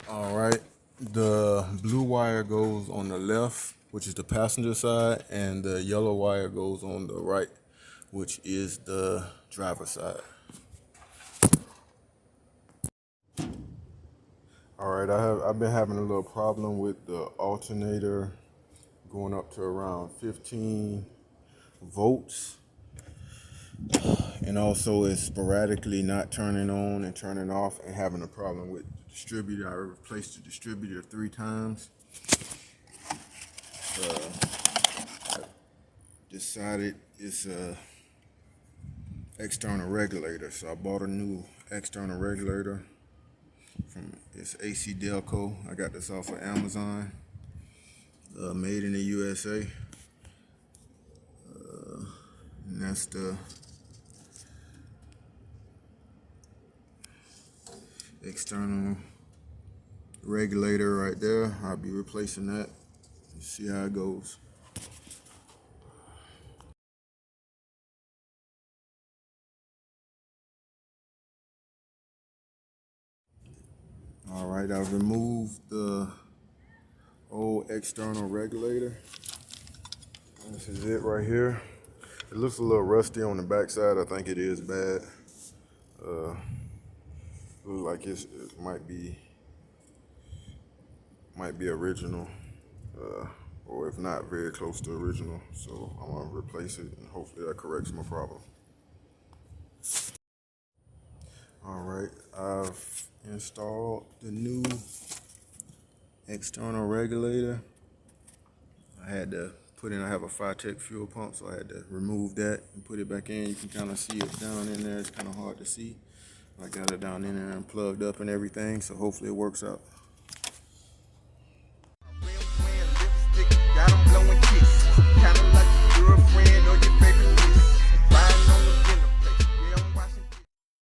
All right, the blue wire goes on the left, which is the passenger side, and the yellow wire goes on the right, which is the driver's side. All right, I've been having a little problem with the alternator going up to around 15 volts, and also it's sporadically not turning on and turning off, and having a problem with the distributor. I replaced the distributor 3 times. Decided it's a external regulator, so I bought a new external regulator from it's AC Delco. I got this off of Amazon, made in the USA, and that's the external regulator right there. I'll be replacing that. See how it goes. All right, I've removed the old external regulator. This is it right here. It looks a little rusty on the backside. I think it is bad. Looks like it might be original, or if not, very close to original. So I'm gonna replace it, and hopefully that corrects my problem. All right, I've installed the new external regulator. I had to I have a Tech fuel pump, so I had to remove that and put it back in. You can kind of see it down in there. It's kind of hard to see. I got it down in there and plugged up and everything, so hopefully it works out.